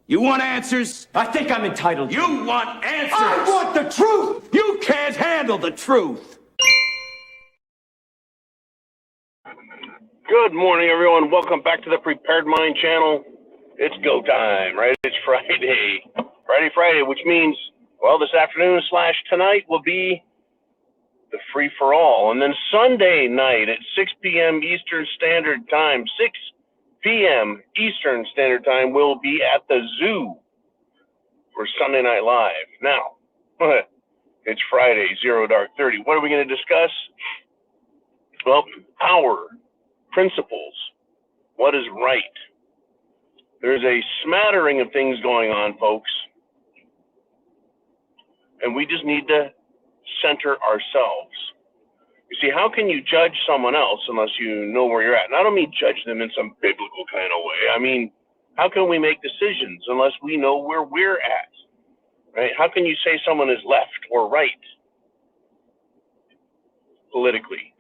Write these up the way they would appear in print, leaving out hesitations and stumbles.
You want answers? I think I'm entitled. You want answers? I want the truth! You can't handle the truth. Good morning, everyone. Welcome back to the Prepared Mind channel. It's go time, right? It's Friday. Friday, which means, well, this afternoon / tonight will be the free-for-all. And then Sunday night at 6 p.m. Eastern Standard Time, 6 p.m. Eastern Standard Time, we'll be at the zoo for Sunday Night Live. Now, it's Friday, 0 Dark 30. What are we going to discuss? Well, power, principles, what is right. There's a smattering of things going on, folks, and we just need to center ourselves. You see, how can you judge someone else unless you know where you're at? And I don't mean judge them in some biblical kind of way. I mean, how can we make decisions unless we know where we're at? Right? How can you say someone is left or right politically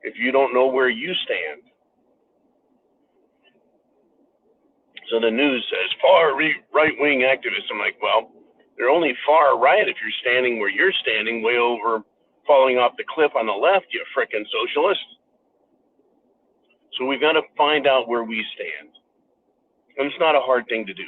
if you don't know where you stand? So the news says far right-wing activists. I'm like, well, they're only far right if you're standing where you're standing, way over falling off the cliff on the left, you frickin' socialist. So we've got to find out where we stand. And it's not a hard thing to do.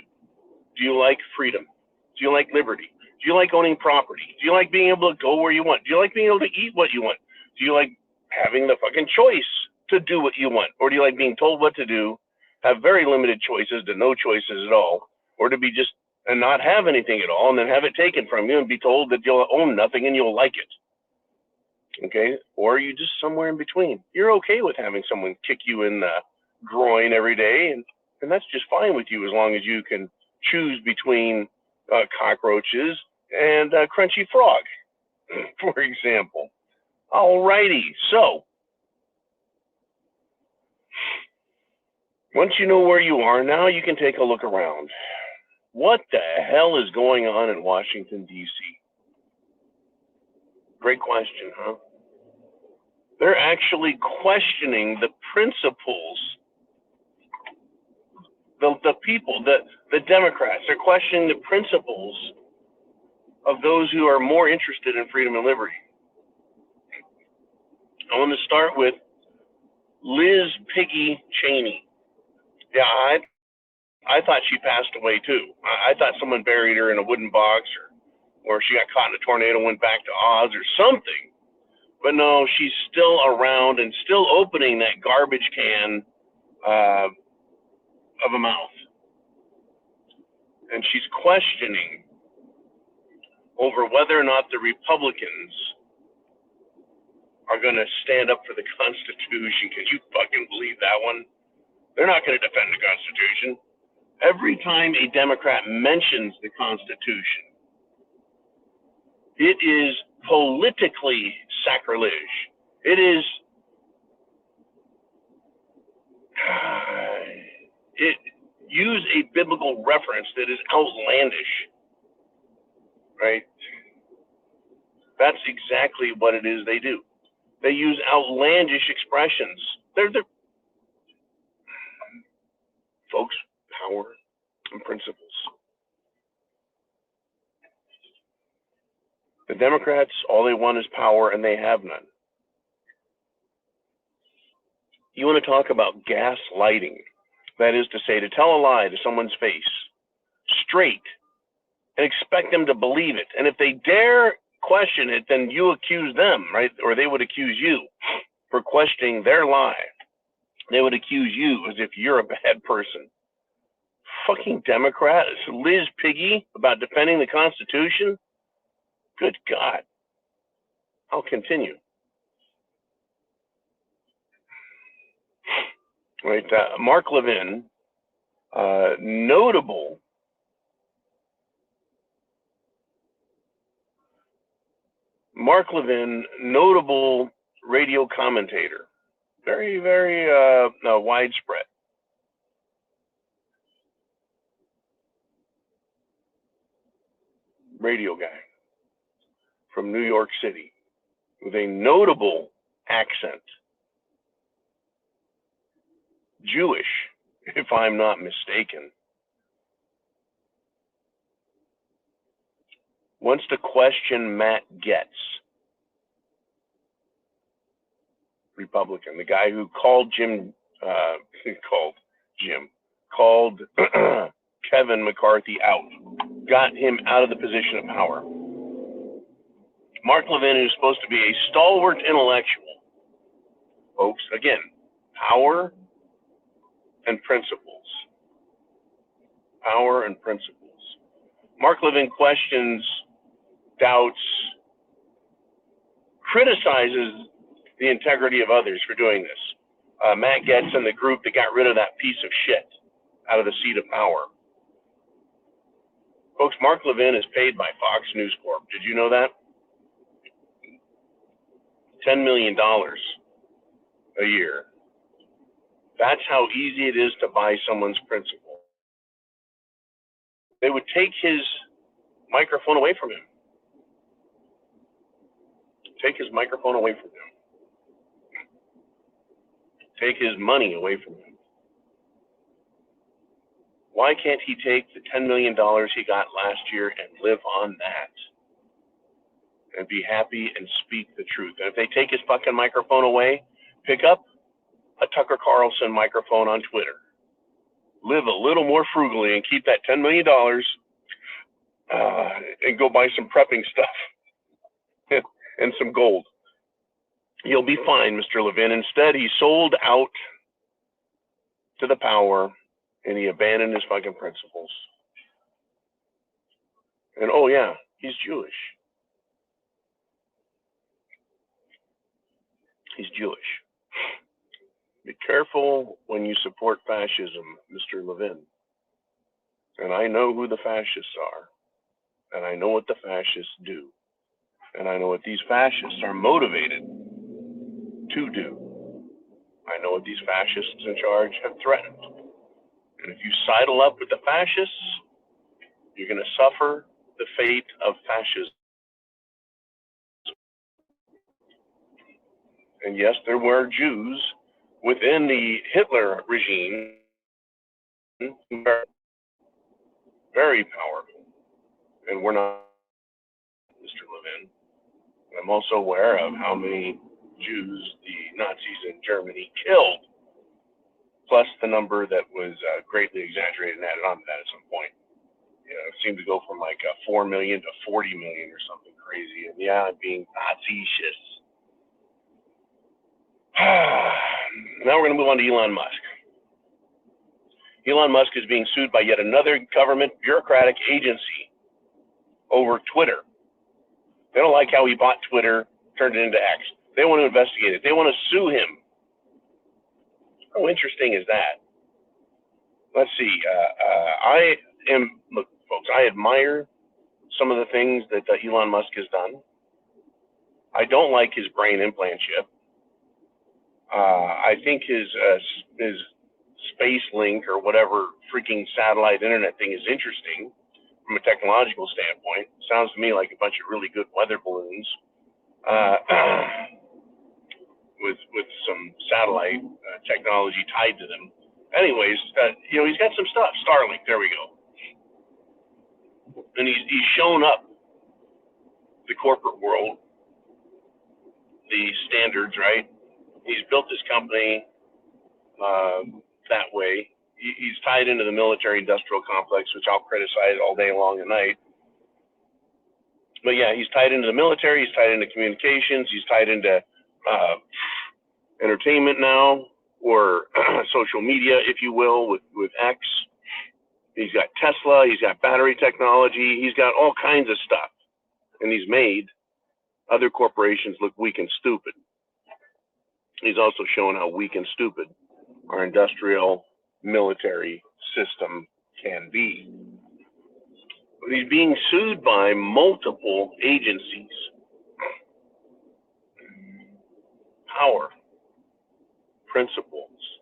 Do you like freedom? Do you like liberty? Do you like owning property? Do you like being able to go where you want? Do you like being able to eat what you want? Do you like having the fucking choice to do what you want? Or do you like being told what to do, have very limited choices to no choices at all, or to be just and not have anything at all and then have it taken from you and be told that you'll own nothing and you'll like it? Okay? Or are you just somewhere in between? You're okay with having someone kick you in the groin every day, and that's just fine with you as long as you can choose between cockroaches and crunchy frog, for example. Alrighty, so once you know where you are, now you can take a look around. What the hell is going on in Washington, D.C.? Great question, huh? They're actually questioning the principles, the people, the Democrats. They're questioning the principles of those who are more interested in freedom and liberty. I want to start with Liz Piggy Cheney. Yeah, I thought she passed away too. I thought someone buried her in a wooden box, or she got caught in a tornado and went back to Oz or something. But no, she's still around and still opening that garbage can of a mouth. And she's questioning over whether or not the Republicans are going to stand up for the Constitution. Can you fucking believe that one? They're not going to defend the Constitution. Every time a Democrat mentions the Constitution, it is politically sacrilege. It is, use a biblical reference that is outlandish, right? That's exactly what it is they do. They use outlandish expressions. They're folks, power and principles. The Democrats, all they want is power, and they have none. You want to talk about gaslighting, that is to say, to tell a lie to someone's face, straight, and expect them to believe it. And if they dare question it, then you accuse them, right? Or they would accuse you for questioning their lie. They would accuse you as if you're a bad person. Fucking Democrat, Liz Piggy, about defending the Constitution? Good God. I'll continue. Right, Mark Levin, notable radio commentator, very, very widespread. Radio guy from New York City with a notable accent. Jewish, if I'm not mistaken. wants to question Matt Gaetz, Republican, the guy who called Kevin McCarthy out, got him out of the position of power. Mark Levin, who's supposed to be a stalwart intellectual, folks, again, power and principles. Power and principles. Mark Levin questions, doubts, criticizes the integrity of others for doing this. Matt Gaetz and the group that got rid of that piece of shit out of the seat of power. Folks, Mark Levin is paid by Fox News Corp. Did you know that? $10 million a year. That's how easy it is to buy someone's principle. They would take his microphone away from him. Take his microphone away from him. Take his money away from him. Why can't he take the $10 million he got last year and live on that? And be happy and speak the truth. And if they take his fucking microphone away, pick up a Tucker Carlson microphone on Twitter. Live a little more frugally and keep that $10 million and go buy some prepping stuff and some gold. You'll be fine, Mr. Levin. Instead, he sold out to the power and he abandoned his fucking principles. And oh yeah, he's Jewish. He's Jewish. Be careful when you support fascism, Mr. Levin. And I know who the fascists are. And I know what the fascists do. And I know what these fascists are motivated to do. I know what these fascists in charge have threatened. And if you sidle up with the fascists, you're going to suffer the fate of fascism. And yes, there were Jews within the Hitler regime who were very powerful. And we're not, Mr. Levin. I'm also aware of how many Jews the Nazis in Germany killed, plus the number that was greatly exaggerated and added on to that at some point. You know, it seemed to go from like 4 million to 40 million or something crazy. And yeah, I'm being Nazi-shist. Now we're going to move on to Elon Musk. Elon Musk is being sued by yet another government bureaucratic agency over Twitter. They don't like how he bought Twitter, turned it into X. They want to investigate it. They want to sue him. How interesting is that? Let's see. Look, folks, I admire some of the things that Elon Musk has done. I don't like his brain implant chip. I think his space link or whatever freaking satellite internet thing is interesting from a technological standpoint. Sounds to me like a bunch of really good weather balloons with some satellite technology tied to them. Anyways, he's got some stuff. Starlink, there we go. And he's shown up the corporate world, the standards, right? He's built his company that way. He's tied into the military-industrial complex, which I'll criticize all day long and night. But yeah, he's tied into the military. He's tied into communications. He's tied into entertainment now, or social media, if you will, with X. He's got Tesla. He's got battery technology. He's got all kinds of stuff. And he's made other corporations look weak and stupid. He's also shown how weak and stupid our industrial military system can be. But he's being sued by multiple agencies. Power, principles.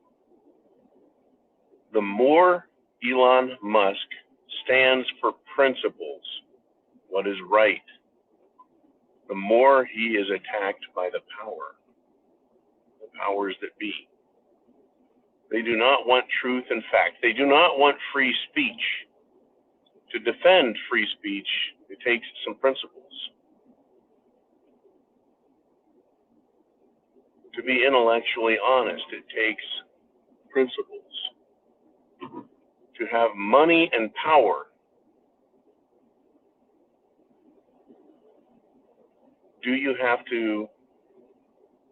The more Elon Musk stands for principles, what is right, the more he is attacked by the powers that be. They do not want truth and fact. They do not want free speech. To defend free speech It takes some principles. To be intellectually honest, it takes principles. To have money and power, do you have to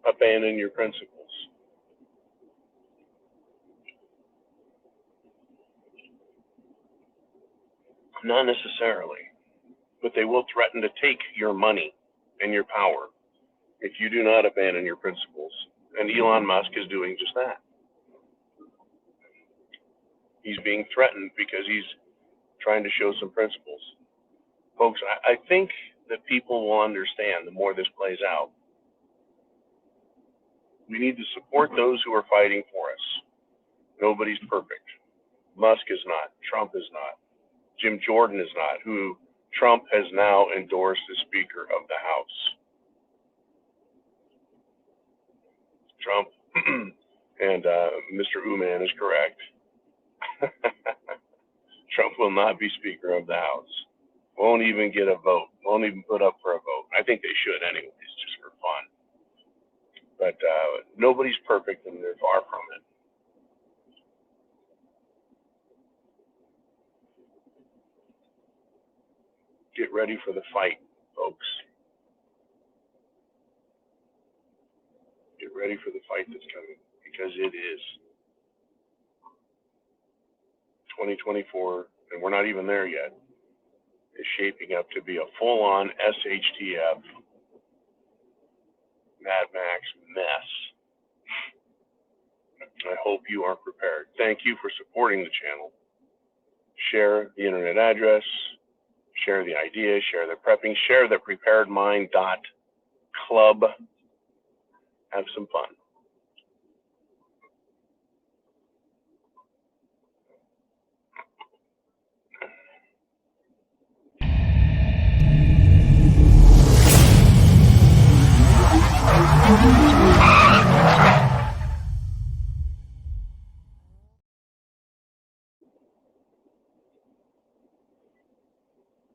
abandon your principles? Not necessarily, but they will threaten to take your money and your power if you do not abandon your principles. And Elon Musk is doing just that. He's being threatened because he's trying to show some principles. Folks, I think that people will understand the more this plays out. We need to support those who are fighting for us. Nobody's perfect. Musk is not. Trump is not. Jim Jordan is not, who Trump has now endorsed as Speaker of the House. Trump and Mr. Uman is correct. Trump will not be Speaker of the House. Won't even get a vote. Won't even put up for a vote. I think they should anyways, just for fun. But nobody's perfect, and they're far from it. Get ready for the fight, folks. Get ready for the fight that's coming, because it is 2024, and we're not even there yet. Is shaping up to be a full-on SHTF Mad Max mess. I hope you are prepared. Thank you for supporting the channel. Share the internet address, share the idea, share the prepping, share the preparedmind.club. Have some fun.